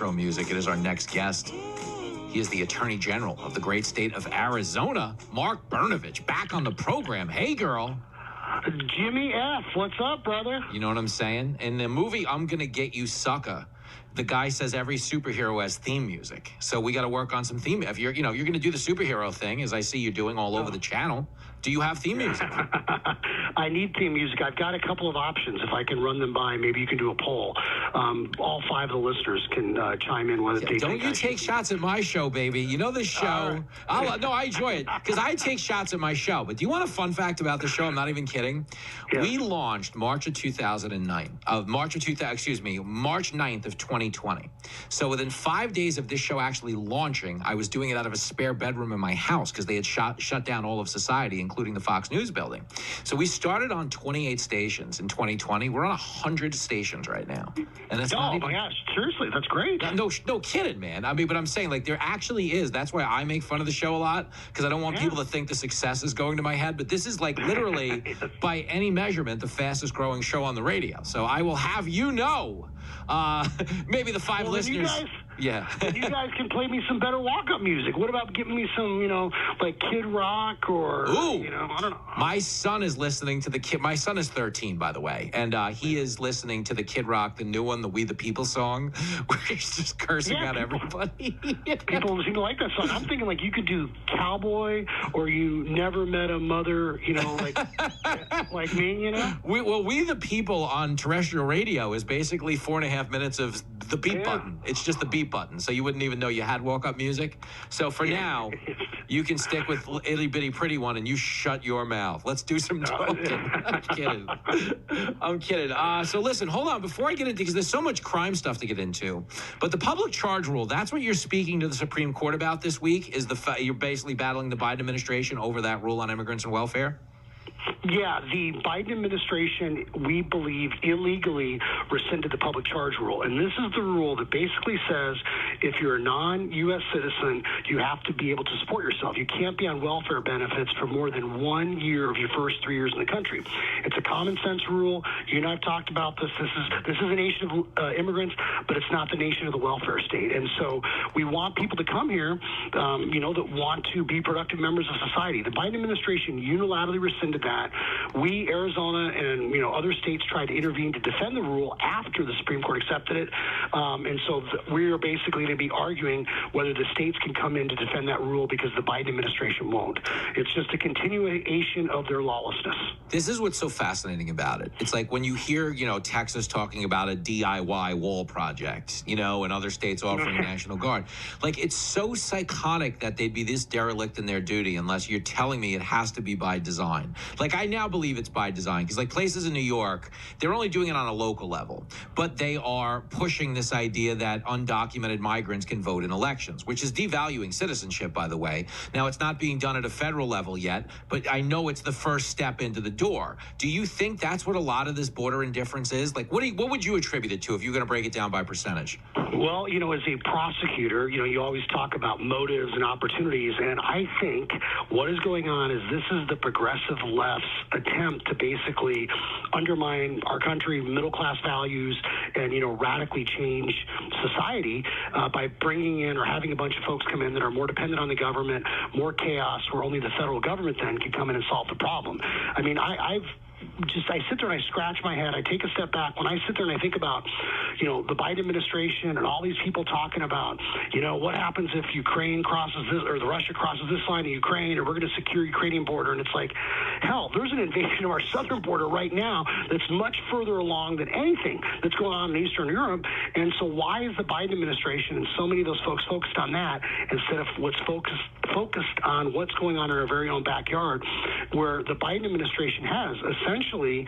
intro music. It is our next guest. He is the Attorney General of the great state of Arizona, Mark Brnovich, back on the program. Hey, girl. Jimmy F., what's up, brother? You know what I'm saying? In the movie I'm Gonna Get You Sucker, the guy says every superhero has theme music. So we got to work on some theme. If you're going to do the superhero thing, as I see you doing all over the channel, do you have theme music? I need theme music. I've got a couple of options. If I can run them by, maybe you can do a poll. All five of the listeners can chime in whether they don't you take shots at my show, baby. You know the show. Right. No, I enjoy it because I take shots at my show. But do you want a fun fact about the show? I'm not even kidding. Yeah. We launched March 9th of 2020. So within 5 days of this show actually launching, I was doing it out of a spare bedroom in my house because they had shut down all of society, including the Fox News building. So we started on 28 stations in 2020. We're on 100 stations right now. And that's my gosh, seriously, that's great. No kidding, man. I mean, but I'm saying, like, there actually is. That's why I make fun of the show a lot, because I don't want people to think the success is going to my head. But this is, like, literally, by any measurement, the fastest growing show on the radio. So I will have you know, maybe the five listeners. You guys can play me some better walk-up music. What about giving me some, like Kid Rock or, I don't know. My son is listening to my son is 13, by the way, and he is listening to the Kid Rock, the new one, the We the People song, where he's just cursing out everybody. People seem to like that song. I'm thinking, like, you could do Cowboy or You Never Met a Mother, like me, We the People on terrestrial radio is basically 4.5 minutes of the beat button. It's just the beat button, so you wouldn't even know you had walk-up music. So for now, you can stick with Itty Bitty Pretty One and you shut your mouth. Let's do some talking. I'm kidding. So listen, hold on. Before I get into, because there's so much crime stuff to get into, but the public charge rule, that's what you're speaking to the Supreme Court about this week, is you're basically battling the Biden administration over that rule on immigrants and welfare? Yeah, the Biden administration, we believe, illegally rescinded the public charge rule. And this is the rule that basically says if you're a non-U.S. citizen, you have to be able to support yourself. You can't be on welfare benefits for more than 1 year of your first 3 years in the country. It's a common sense rule. You and I have talked about this. This is a nation of immigrants, but it's not the nation of the welfare state. And so we want people to come here, that want to be productive members of society. The Biden administration unilaterally rescinded that. We, Arizona, and other states tried to intervene to defend the rule after the Supreme Court accepted it, and so we are basically going to be arguing whether the states can come in to defend that rule because the Biden administration won't. It's just a continuation of their lawlessness. This is what's so fascinating about it. It's like when you hear, Texas talking about a DIY wall project, and other states offering National Guard. Like, it's so psychotic that they'd be this derelict in their duty unless you're telling me it has to be by design. Like, I now believe it's by design because, like, places in New York, they're only doing it on a local level, but they are pushing this idea that undocumented migrants can vote in elections, which is devaluing citizenship, by the way. Now, it's not being done at a federal level yet, but I know it's the first step into the door. Do you think that's what a lot of this border indifference is? Like, what would you attribute it to if you're going to break it down by percentage? Well, as a prosecutor, you always talk about motives and opportunities, and I think what is going on is this is the progressive left's attempt to basically undermine our country, middle-class values, and, radically change society by bringing in or having a bunch of folks come in that are more dependent on the government, more chaos, where only the federal government then can come in and solve the problem. I mean, I sit there and I scratch my head. I take a step back. When I sit there and I think about, the Biden administration and all these people talking about, what happens if Ukraine crosses this or the Russia crosses this line in Ukraine, or we're going to secure Ukrainian border. And it's like, hell, there's an invasion of our southern border right now that's much further along than anything that's going on in Eastern Europe. And so why is the Biden administration and so many of those folks focused on that instead of what's focused on what's going on in our very own backyard, where the Biden administration has essentially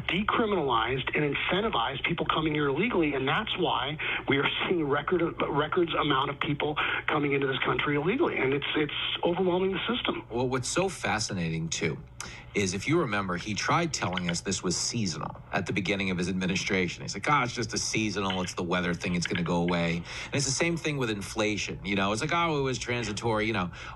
decriminalized and incentivized people coming here illegally, and that's why we are seeing records amount of people coming into this country illegally, and it's overwhelming the system. Well, what's so fascinating too is, if you remember, he tried telling us this was seasonal at the beginning of his administration. He's like, it's just a seasonal, it's the weather thing, it's going to go away. And it's the same thing with inflation. It's like, it was transitory.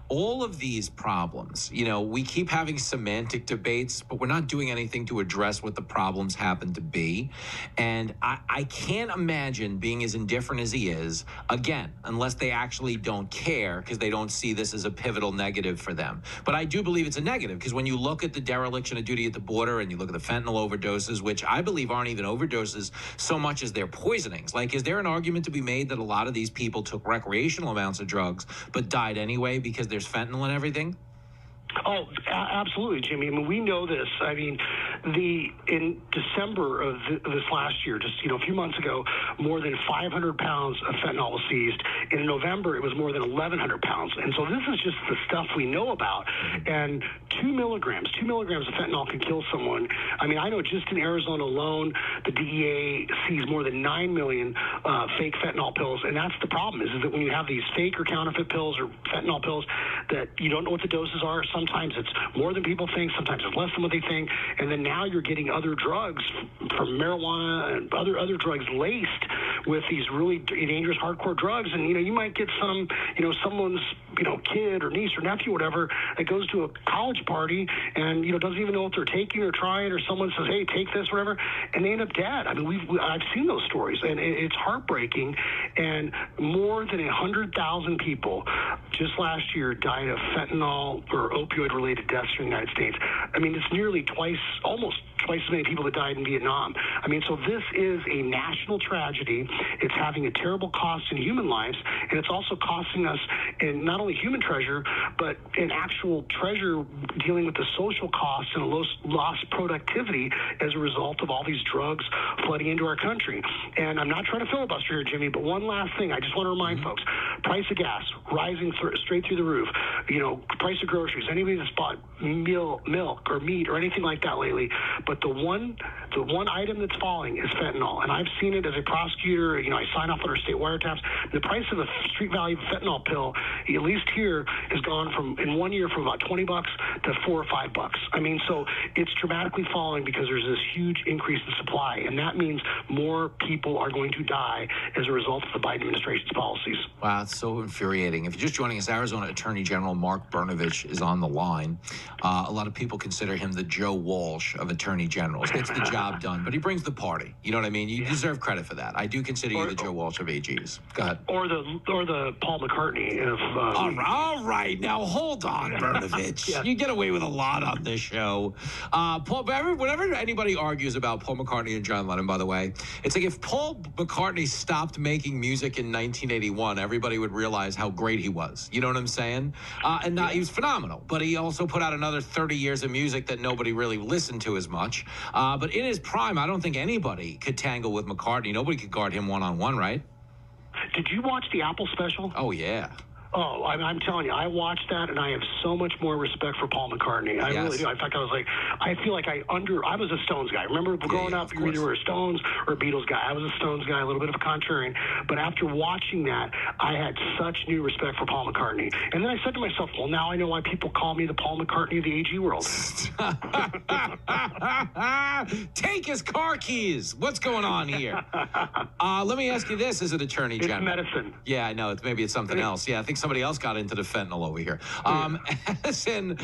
All of these problems, we keep having semantic debates, but we're not doing anything to address what the problems happen to be. And I can't imagine being as indifferent as he is, again, unless they actually don't care because they don't see this as a pivotal negative for them. But I do believe it's a negative because when you look at the dereliction of duty at the border and you look at the fentanyl overdoses, which I believe aren't even overdoses so much as they're poisonings. Like, is there an argument to be made that a lot of these people took recreational amounts of drugs but died anyway because there's fentanyl and everything? Oh, absolutely, Jimmy. I mean, we know this. I mean, in December of this last year, just a few months ago, more than 500 pounds of fentanyl was seized. In November, it was more than 1,100 pounds. And so this is just the stuff we know about. And 2 milligrams of fentanyl can kill someone. I mean, I know just in Arizona alone, the DEA sees more than 9 million fake fentanyl pills. And that's the problem, is that when you have these fake or counterfeit pills or fentanyl pills that you don't know what the doses are, sometimes it's more than people think, sometimes it's less than what they think, and then now you're getting other drugs from marijuana and other drugs laced with these really dangerous hardcore drugs, and you might get someone's kid or niece or nephew, whatever, that goes to a college party and doesn't even know what they're taking or trying, or someone says, hey, take this, whatever, and they end up dead. I mean, I've seen those stories, and it's heartbreaking. And more than 100,000 people just last year died of fentanyl or opioid-related deaths in the United States. I mean, it's nearly almost twice as many people that died in Vietnam. I mean, so this is a national tragedy. It's having a terrible cost in human lives, and it's also costing us in not only human treasure, but in actual treasure dealing with the social costs and lost productivity as a result of all these drugs flooding into our country. And I'm not trying to filibuster here, Jimmy, but one last thing I just want to remind folks. Price of gas rising straight through the roof. Price of groceries. Anybody that's bought milk or meat or anything like that lately. But the one item that's falling is fentanyl. And I've seen it as a prosecutor. I sign off on our state wiretaps. The price of a street value fentanyl pill, at least here, has gone in 1 year from about $20 to $4 or $5. I mean, so it's dramatically falling because there's this huge increase in supply. And that means more people are going to die as a result of the Biden administration's policies. Wow, it's so infuriating. If you're just joining us, Arizona Attorney General Mark Brnovich is on the line. A lot of people consider him the Joe Walsh of attorney generals. Gets the job done, but he brings the party. You know what I mean? You deserve credit for that. I do consider you the Joe Walsh of AGs. Go ahead. Or the Paul McCartney of... All right. Now, hold on, Brnovich. Yeah. You get away with a lot on this show. Whenever anybody argues about Paul McCartney and John Lennon, by the way, it's like if Paul McCartney stopped making music in 1981, everybody would realize how great he was. You know what I'm saying? He was phenomenal, but he also put out another 30 years of music that nobody really listened to as much. But in his prime, I don't think anybody could tangle with McCartney. Nobody could guard him one-on-one, right? Did you watch the Apple special? Oh, yeah. Oh, I'm telling you, I watched that, and I have so much more respect for Paul McCartney. I really do. In fact, I feel like I was a Stones guy. Remember growing up, you either were a Stones or a Beatles guy. I was a Stones guy, a little bit of a contrarian. But after watching that, I had such new respect for Paul McCartney. And then I said to myself, well, now I know why people call me the Paul McCartney of the AG world. Take his car keys. What's going on here? Let me ask you this as an attorney general. It's medicine. Yeah, I know. Maybe it's something else. Yeah, I think somebody else got into the fentanyl over here. As an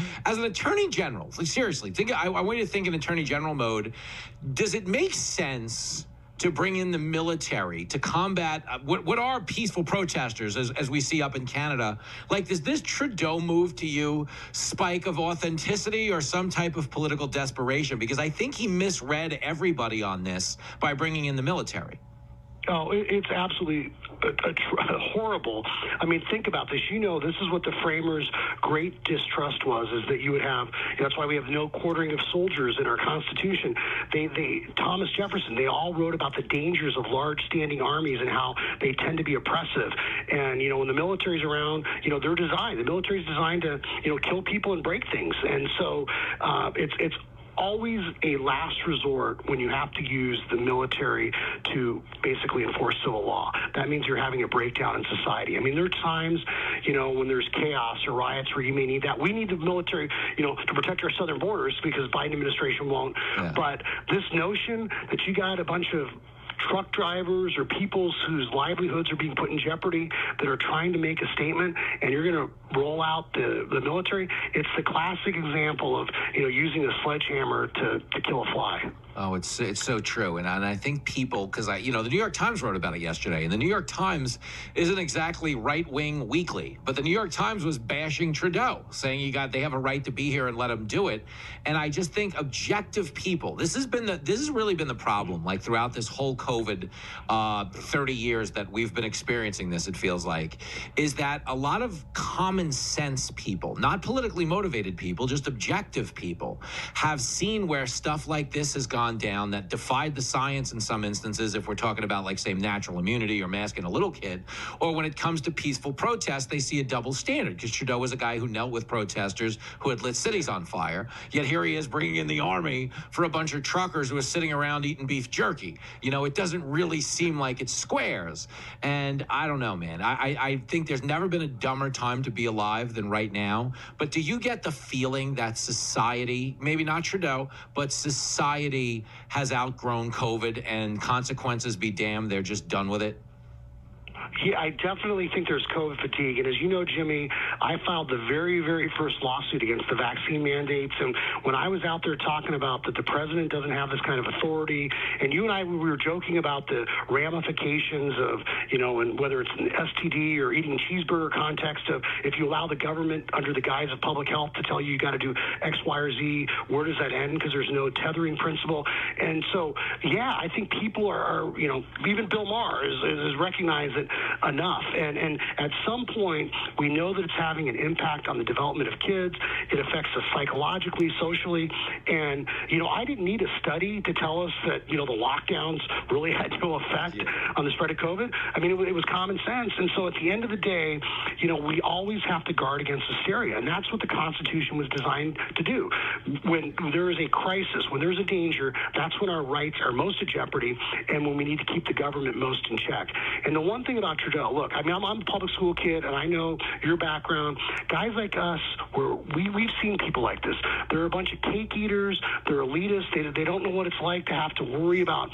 attorney general, like, seriously, I want you to think in attorney general mode. Does it make sense to bring in the military to combat what are peaceful protesters, as we see up in Canada? Like, does this Trudeau move to you spike of authenticity or some type of political desperation? Because I think he misread everybody on this by bringing in the military. Oh, it's absolutely horrible. I mean, think about this. This is what the framers' great distrust was, is that you would have, that's why we have no quartering of soldiers in our Constitution. Thomas Jefferson, they all wrote about the dangers of large standing armies and how they tend to be oppressive. And, when the military's around, the military's designed to, kill people and break things. And so it's always a last resort when you have to use the military to basically enforce civil law. That means you're having a breakdown in society. I mean, there are times, when there's chaos or riots where you may need that. We need the military, to protect our southern borders because Biden administration won't. Yeah. But this notion that you got a bunch of truck drivers or people whose livelihoods are being put in jeopardy that are trying to make a statement, and you're going to roll out the military. It's the classic example of using a sledgehammer to kill a fly. Oh, it's so true, and I think people, because the New York Times wrote about it yesterday, and the New York Times isn't exactly right-wing weekly, but the New York Times was bashing Trudeau, saying they have a right to be here and let him do it, and I just think objective people. This has really been the problem, like throughout this whole COVID 30 years that we've been experiencing this. It feels like is that a lot of common sense people, not politically motivated people, just objective people, have seen where stuff like this has gone down that defied the science in some instances, if we're talking about, like, say, natural immunity or masking a little kid, or when it comes to peaceful protest, they see a double standard, because Trudeau was a guy who knelt with protesters who had lit cities on fire, yet here he is bringing in the army for a bunch of truckers who are sitting around eating beef jerky. It doesn't really seem like it squares, and I don't know, man. I think there's never been a dumber time to be alive than right now, but do you get the feeling that society, maybe not Trudeau, but society has outgrown COVID, and consequences be damned, they're just done with it? Yeah, I definitely think there's COVID fatigue. And as you know, Jimmy, I filed the very, very first lawsuit against the vaccine mandates. And when I was out there talking about that the president doesn't have this kind of authority, and you and I, we were joking about the ramifications of, and whether it's an STD or eating cheeseburger context of if you allow the government under the guise of public health to tell you got to do X, Y, or Z, where does that end? Because there's no tethering principle. And so, yeah, I think people are even Bill Maher is recognized that enough. And at some point, we know that it's having an impact on the development of kids. It affects us psychologically, socially. And, I didn't need a study to tell us that, the lockdowns really had no effect on the spread of COVID. I mean, it was common sense. And so at the end of the day, we always have to guard against hysteria. And that's what the Constitution was designed to do. When there is a crisis, when there's a danger, that's when our rights are most at jeopardy and when we need to keep the government most in check. And the one thing about Trudeau, look, I mean, I'm a public school kid, and I know your background. Guys like us, we've seen people like this. They're a bunch of cake eaters. They're elitists. They don't know what it's like to have to worry about,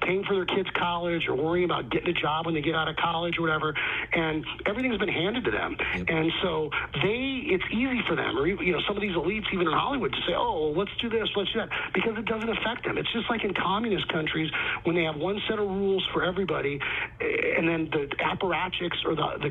paying for their kids' college or worrying about getting a job when they get out of college or whatever. And everything's been handed to them. Yep. And so it's easy for them, or, some of these elites, even in Hollywood, to say, oh, well, let's do this, let's do that, because it doesn't affect them. It's just like in communist countries when they have one set of rules for everybody, and then the apparatchiks or the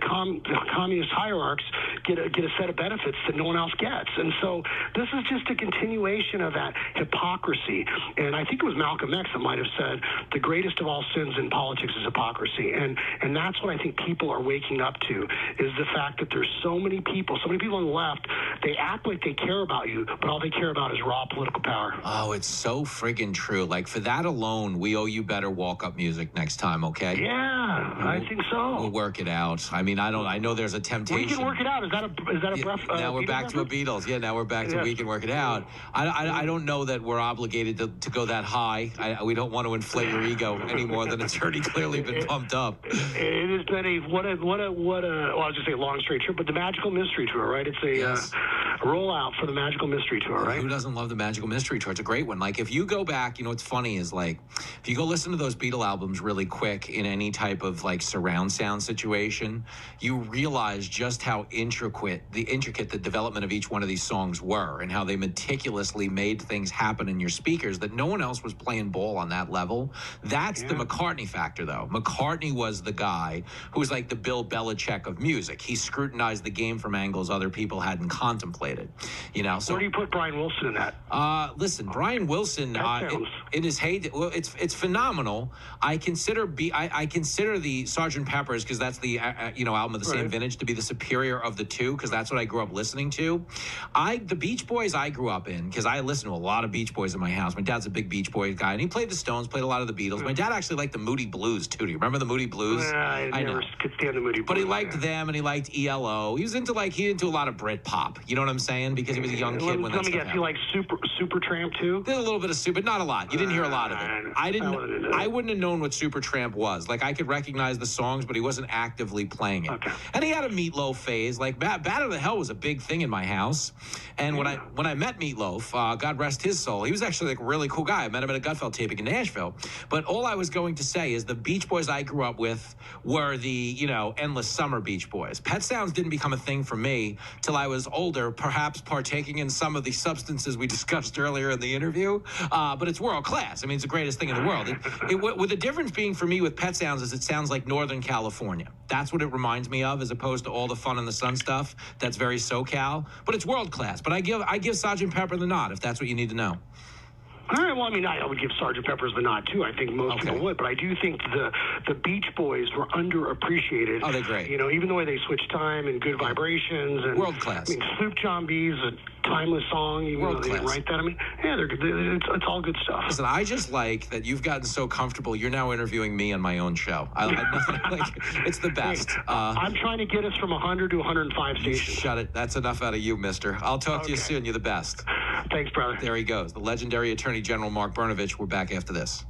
communist hierarchs get a set of benefits that no one else gets. And so this is just a continuation of that hypocrisy. And I think it was Malcolm X that might have said the greatest of all sins in politics is hypocrisy. And that's what I think people are waking up to, is the fact that there's so many people on the left, they act like they care about you, but all they care about is raw political power. Oh, it's so friggin' true. Like, for that alone, we owe you better walk-up music next time, okay? Yeah, I think so. We'll work it out. I mean, I know there's a temptation. We can work it out. Is that a breath? Now we're back to a Beatles. Yeah, now we're back to We Can Work It Out. I don't know that we're obligated to go that high. We don't want to inflate your ego any more than it's already clearly been pumped up. It has been well, I was just say long straight trip, but the Magical Mystery Tour, right? It's a rollout for the Magical Mystery Tour, right? Who doesn't love the Magical Mystery Tour? It's a great one. Like, if you go back, what's funny is, like, if you go listen to those Beatle albums really quick in any type of, like, surround sound situation, you realize just how intricate the development of each one of these songs were, and how they meticulously made things happen in your speakers that no one else was playing ball on that level. That's the McCartney factor, though. McCartney was the guy who was like the Bill Belichick of music. He scrutinized the game from angles other people hadn't contemplated. So where do you put Brian Wilson in that? Listen, Brian Wilson in his heyday, well, it's phenomenal. I consider the Sgt. Pepper's, because that's the album of the same vintage, to be the superior of the two, because that's what I grew up listening to. The Beach Boys I grew up in, because I listened to a lot of Beach Boys in my house. My dad's a big Beach Boys guy, and he played the Stones, played a lot of the Beatles. My dad actually liked the Moody Blues too. Do you remember the Moody Blues? I never could stand the Moody Blues. But he liked them, and he liked ELO. He was into a lot of Brit pop. You know what I'm saying? Because he was a young kid when that stuff happened. Let me guess, you like Supertramp too? Did a little bit of Super, not a lot. You didn't hear a lot of it. I wouldn't have known what Supertramp was. Like, I could recognize the songs, but he wasn't actively playing it. Okay. And he had a Meatloaf phase. Like Batter the Hell was a big thing in my house. And when I met Meatloaf, God rest his soul, he was actually like a really cool guy. I met him at a Gutfeld taping in Nashville. But all I was going to say is the Beach Boys I grew up with were the, you know, Endless Summer Beach Boys. Pet Sounds didn't become a thing for me till I was older, perhaps partaking in some of the substances we discussed earlier in the interview. But it's world class. I mean, it's the greatest thing in the world. With the difference being for me with Pet Sounds is it sounds like Northern California. That's what it reminds me of, as opposed to all the Fun in the Sun stuff that's very SoCal. But it's world class. But I give Sgt. Pepper the nod, if that's what you need to know. All right, well, I mean, I would give Sgt. Pepper's the nod, too. I think most people would. But I do think the Beach Boys were underappreciated. Oh, they're great. You know, even the way they switched time and Good Vibrations. And, world class. I mean, Sloop John B's a timeless song. Even though they didn't write that. I mean, yeah, it's all good stuff. Listen, I just like that you've gotten so comfortable. You're now interviewing me on my own show. It's the best. Hey, I'm trying to get us from 100 to 105 stations. Shut it. That's enough out of you, mister. I'll talk to you soon. You're the best. Thanks, brother. There he goes. The legendary Attorney General Mark Brnovich. We're back after this.